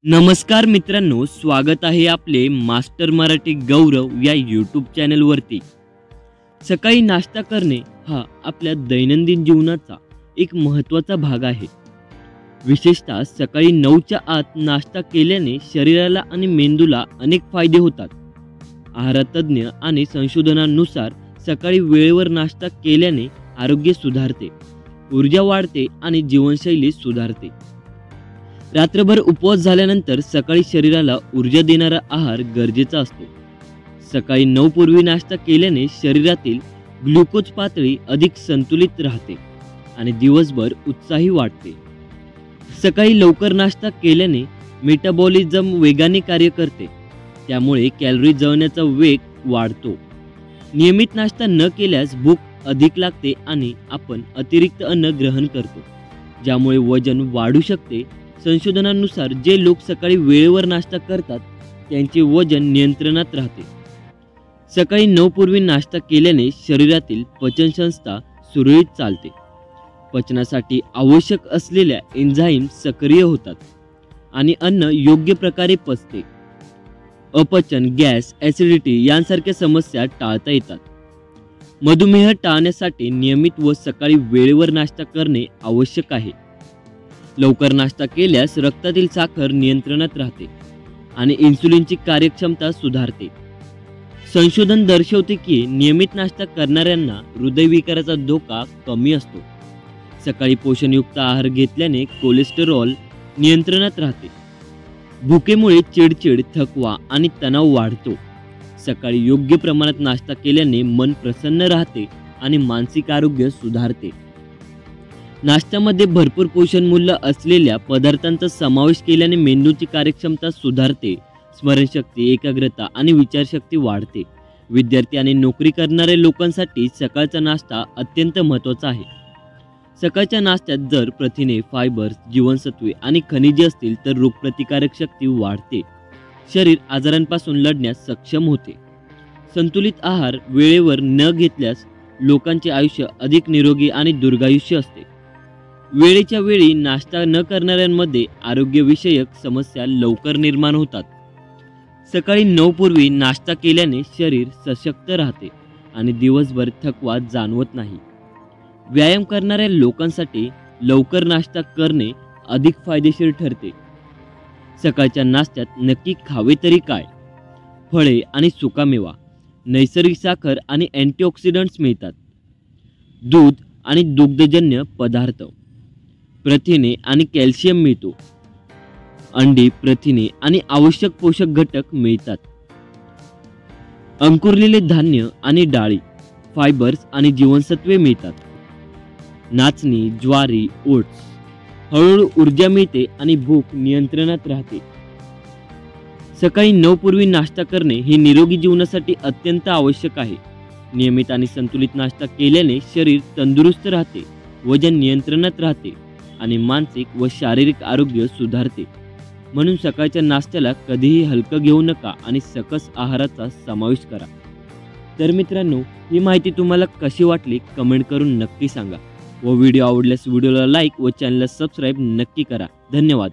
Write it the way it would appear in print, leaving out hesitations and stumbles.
नमस्कार मित्रांनो, स्वागत आहे आपले मास्टर मराठी गौरव या यूट्यूब चॅनलवरती। सकाळी नाश्ता करणे हा आपल्या दैनंदिन जीवनाचा एक महत्त्वाचा भाग आहे। विशेषतः सकाळी 9च्या आत नाश्ता केल्याने शरीराला आणि मेंदूला अनेक फायदे होतात। आहारतज्ञ आणि संशोधनानुसार सकाळी वेळेवर नाश्ता केल्याने आरोग्य सुधारते, ऊर्जा वाढते आणि जीवनशैली सुधारते। रात्रभर उपवास झाल्यानंतर सकाळी शरीराला ऊर्जा देणारा आहार गरजेचा असतो। सकाळी 9 पूर्वी नाश्ता केल्याने शरीरातील ग्लुकोज पातळी अधिक संतुलित राहते आणि दिवसभर उत्साही वाटते। सकाळी लवकर नाश्ता केल्याने मेटाबॉलिझम वेगाने कार्य करते, त्यामुळे कॅलरी जळण्याचा वेग वाढतो। नियमित नाश्ता न केल्यास भूक अधिक लागते आणि आपण अतिरिक्त अन्न ग्रहण करतो, ज्यामुळे वजन वाढू शकते। संशोधनानुसार जे लोक सकाळी वेळेवर नाश्ता करतात त्यांचे वजन नियंत्रणात राहते। सकाळी 9 पूर्वी नाश्ता केल्याने शरीरातील पचनसंस्था सुरळीत चालते, पचनासाठी आवश्यक असलेल्या एन्झाईम सक्रिय होतात आणि अन्न योग्य प्रकारे पचते। अपचन, गॅस, ॲसिडिटी यांसारख्या समस्या टाळता येतात। मधुमेह टाळण्यासाठी नियमित व सकाळी वेळेवर नाश्ता करणे आवश्यक आहे। लवकर नाश्ता केल्यास रक्तातील साखर नियंत्रणात राहते आणि इन्सुलिनची कार्यक्षमता सुधारते। संशोधन दर्शवते की नियमित नाश्ता करणाऱ्यांना हृदयविकाराचा धोका कमी असतो। सकाळी पोषणयुक्त आहार घेतल्याने कोलेस्टेरॉल नियंत्रणात राहते। भुकेमुळे चिडचिड, थकवा आणि तणाव वाढतो। सकाळी योग्य प्रमाणात नाश्ता केल्याने मन प्रसन्न राहते आणि मानसिक आरोग्य सुधारते। नाश्त्यामध्ये भरपूर पोषण मूल्य असलेल्या पदार्थांचा समावेश केल्याने मेंदूची कार्यक्षमता सुधारते, स्मरणशक्ती, एकाग्रता आणि विचारशक्ती वाढते। विद्यार्थी आणि नोकरी करणाऱ्या लोकांसाठी सकाळचा नाश्ता अत्यंत महत्त्वाचा आहे। सकाळच्या नाश्त्यात जर प्रथिने, फायबर्स, जीवनसत्वे आणि खनिजे असतील तर रोगप्रतिकारक शक्ती वाढते, शरीर आजारांपासून लढण्यास सक्षम होते। संतुलित आहार वेळेवर न घेतल्यास लोकांचे आयुष्य अधिक निरोगी आणि दीर्घायुष्य असते। वेळेच्या वेळी नाश्ता न करणाऱ्यांमध्ये आरोग्यविषयक समस्या लवकर निर्माण होतात। सकाळी 9 पूर्वी नाश्ता केल्याने शरीर सशक्त राहते आणि दिवसभर थकवा जाणवत नाही। व्यायाम करणाऱ्या लोकांसाठी लवकर नाश्ता करणे अधिक फायदेशीर ठरते। सकाळच्या नाश्त्यात नक्की खावे तरी काय? फळे आणि सुकामेवा, नैसर्गिक साखर आणि अँटीऑक्सिडंट्स मिळतात। दूध आणि दुग्धजन्य पदार्थ, प्रथिने आणि कॅल्शियम मिळतो। अंडी, प्रथिने आणि आवश्यक पोषक घटक मिळतात। अंकुरलेले धान्य आणि डाळी, फायबर्स आणि जीवनसत्वे मिळतात। नाचणी, ज्वारी, ओट्स, हळूहळू ऊर्जा मिळते आणि भूक नियंत्रणात राहते। सकाळी 9 पूर्वी नाश्ता करणे हे निरोगी जीवनासाठी अत्यंत आवश्यक आहे। नियमित आणि संतुलित नाश्ता केल्याने शरीर तंदुरुस्त राहते, वजन नियंत्रणात राहते आणि मानसिक व शारीरिक आरोग्य सुधारते। म्हणून सकाळच्या नाश्त्याला कधीही हलकं घेऊ नका आणि सकस आहाराचा समावेश करा। तर मित्रांनो, ही माहिती तुम्हाला कशी वाटली कमेंट करून नक्की सांगा व व्हिडिओ आवडल्यास व्हिडिओला लाईक व चॅनलला सबस्क्राईब नक्की करा। धन्यवाद।